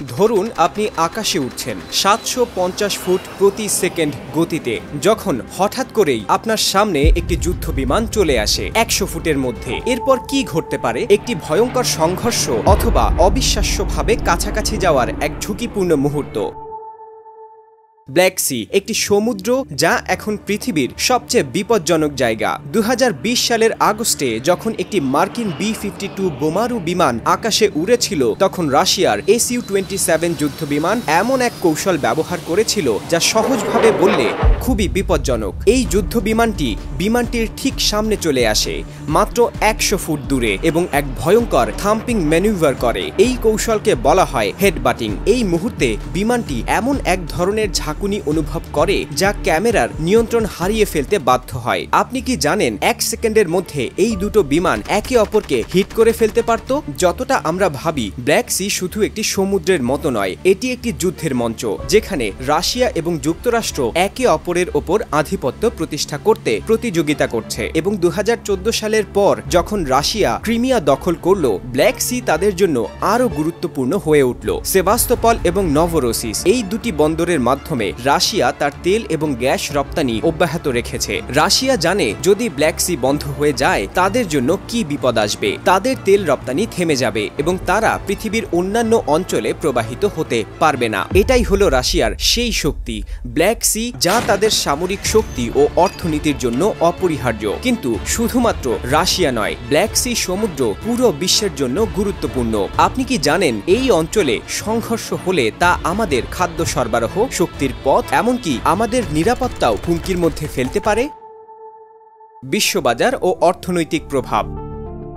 ধরুন আপনি আকাশে উঠছেন ৭৫০ ফুট প্রতি সেকেন্ড গতিতে, যখন হঠাৎ করেই আপনার সামনে একটি যুদ্ধ বিমান চলে আসে ১০০ ফুটের মধ্যে। এরপর কি ঘটতে পারে? একটি ভয়ঙ্কর সংঘর্ষ অথবা অবিশ্বাস্যভাবে কাছাকাছি যাওয়ার এক ঝুঁকিপূর্ণ মুহূর্ত। ব্ল্যাক সি একটি সমুদ্র যা এখন পৃথিবীর সবচেয়ে বিপজ্জনক জায়গা। ২০২০ সালের আগস্টে যখন একটি মার্কিন বি-52 বোমারু বিমান আকাশে উড়েছিল, তখন রাশিয়ার Su-27 যুদ্ধ বিমান এমন এক কৌশল ব্যবহার করেছিল যা সহজভাবে বললে খুবই বিপজ্জনক। এই যুদ্ধ বিমানটির ঠিক সামনে চলে আসে মাত্র ১০০ ফুট দূরে এবং এক ভয়ঙ্কর থাম্পিং ম্যানুভার করে। এই কৌশলকে বলা হয় হেডবাটিং। এই মুহূর্তে বিমানটি এমন এক ধরনের ঝাঁকুনি অনুভব করে যা ক্যামেরার নিয়ন্ত্রণ হারিয়ে ফেলতে বাধ্য হয়। আপনি কি জানেন ১ সেকেন্ডের মধ্যে এই দুটো বিমান একে অপরকে হিট করে ফেলতে পারত? যতটা আমরা ভাবি, ব্ল্যাক সি শুধু একটি সমুদ্রের মতো নয়, এটি একটি যুদ্ধের মঞ্চ যেখানে রাশিয়া এবং যুক্তরাষ্ট্র একে অপরের ওপর আধিপত্য প্রতিষ্ঠা করতে প্রতিযোগিতা করছে। এবং ২০১৪ সালের পর যখন রাশিয়া ক্রিমিয়া দখল করল, ব্ল্যাক সি তাদের জন্য আরও গুরুত্বপূর্ণ হয়ে উঠল। সেভাস্তোপল এবং নভরোসিস এই দুটি বন্দরের মাধ্যমে রাশিয়া তার তেল এবং গ্যাস রপ্তানি অব্যাহত রেখেছে। রাশিয়া জানে যদি ব্ল্যাক সি বন্ধ হয়ে যায় তাদের জন্য কি বিপদ আসবে। তাদের তেল রপ্তানি থেমে যাবে এবং তারা পৃথিবীর অন্যান্য অঞ্চলে প্রবাহিত হতে পারবে না। এটাই হলো রাশিয়ার সেই শক্তি, ব্ল্যাক সি, যা তাদের সামরিক শক্তি ও অর্থনীতির জন্য অপরিহার্য। কিন্তু শুধুমাত্র রাশিয়া নয়, ব্ল্যাক সি সমুদ্র পুরো বিশ্বের জন্য গুরুত্বপূর্ণ। আপনি কি জানেন এই অঞ্চলে সংঘর্ষ হলে তা আমাদের খাদ্য সরবরাহ, শক্তির পথ, এমনকি আমাদের নিরাপত্তাও হুমকির মধ্যে ফেলতে পারে? বিশ্ববাজার ও অর্থনৈতিক প্রভাব।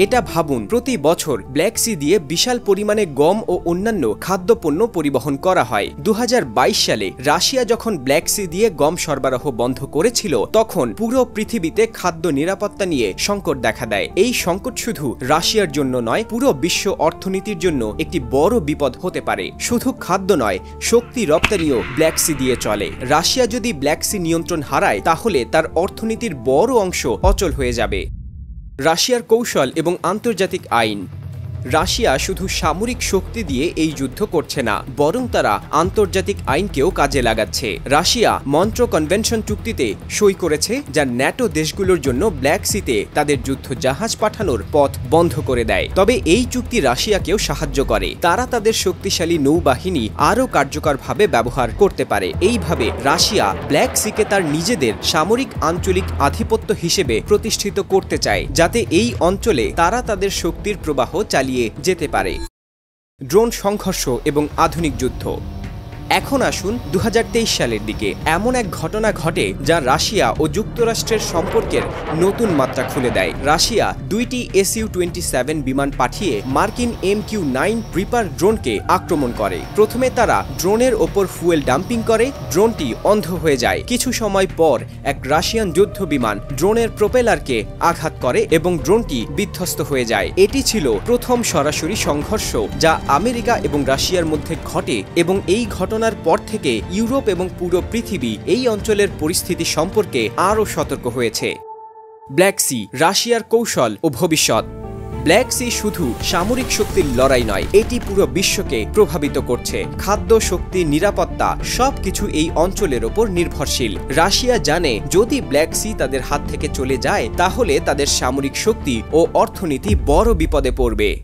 এটা ভাবুন, প্রতি বছর ব্ল্যাক সি দিয়ে বিশাল পরিমাণে গম ও অন্যান্য খাদ্যপণ্য পরিবহন করা হয়। ২০২২ সালে রাশিয়া যখন ব্ল্যাক সি দিয়ে গম সরবরাহ বন্ধ করেছিল, তখন পুরো পৃথিবীতে খাদ্য নিরাপত্তা নিয়ে সংকট দেখা দেয়। এই সংকট শুধু রাশিয়ার জন্য নয়, পুরো বিশ্ব অর্থনীতির জন্য একটি বড় বিপদ হতে পারে। শুধু খাদ্য নয়, শক্তি রপ্তানিও ব্ল্যাক সি দিয়ে চলে। রাশিয়া যদি ব্ল্যাক সি নিয়ন্ত্রণ হারায়, তাহলে তার অর্থনীতির বড় অংশ অচল হয়ে যাবে। রাশিয়ার কৌশল এবং আন্তর্জাতিক আইন। রাশিয়া শুধু সামরিক শক্তি দিয়ে এই যুদ্ধ করছে না, বরং তারা আন্তর্জাতিক আইনকেও কাজে লাগাচ্ছে। রাশিয়া মন্ট্রো কনভেনশন চুক্তিতে সই করেছে, যা ন্যাটো দেশগুলোর জন্য ব্ল্যাক সিতে তাদের যুদ্ধ জাহাজ পাঠানোর পথ বন্ধ করে দেয়। তবে এই চুক্তি রাশিয়াকেও সাহায্য করে। তারা তাদের শক্তিশালী নৌবাহিনী আরও কার্যকরভাবে ব্যবহার করতে পারে। এইভাবে রাশিয়া ব্ল্যাক সিকে তার নিজেদের সামরিক আঞ্চলিক আধিপত্য হিসেবে প্রতিষ্ঠিত করতে চায়, যাতে এই অঞ্চলে তারা তাদের শক্তির প্রবাহ চালিয়ে যেতে পারে। ড্রোন সংঘর্ষ এবং আধুনিক যুদ্ধ। এখন আসুন ২০২৩ সালের দিকে। এমন এক ঘটনা ঘটে যা রাশিয়া ও যুক্তরাষ্ট্রের সম্পর্কের নতুন মাত্রা খুলে দেয়। রাশিয়া ২টি Su-27 বিমান পাঠিয়ে মার্কিন MQ-9 রিপার ড্রোনকে আক্রমণ করে। প্রথমে তারা ড্রোনের ওপর ফুয়েল ডাম্পিং করে, ড্রোনটি অন্ধ হয়ে যায়। কিছু সময় পর এক রাশিয়ান যুদ্ধ বিমান ড্রোনের প্রোপেলারকে আঘাত করে এবং ড্রোনটি বিধ্বস্ত হয়ে যায়। এটি ছিল প্রথম সরাসরি সংঘর্ষ যা আমেরিকা এবং রাশিয়ার মধ্যে ঘটে, এবং এই ঘটনার পর থেকে ইউরোপ এবং পুরো পৃথিবী এই অঞ্চলের পরিস্থিতি সম্পর্কে আরও সতর্ক হয়েছে। ব্ল্যাক সি, রাশিয়ার কৌশল ও ভবিষ্যৎ। ব্ল্যাক সি শুধু সামরিক শক্তির লড়াই নয়, এটি পুরো বিশ্বকে প্রভাবিত করছে। খাদ্য, শক্তি, নিরাপত্তা সবকিছু এই অঞ্চলের ওপর নির্ভরশীল। রাশিয়া জানে যদি ব্ল্যাক সি তাদের হাত থেকে চলে যায়, তাহলে তাদের সামরিক শক্তি ও অর্থনীতি বড় বিপদে পড়বে।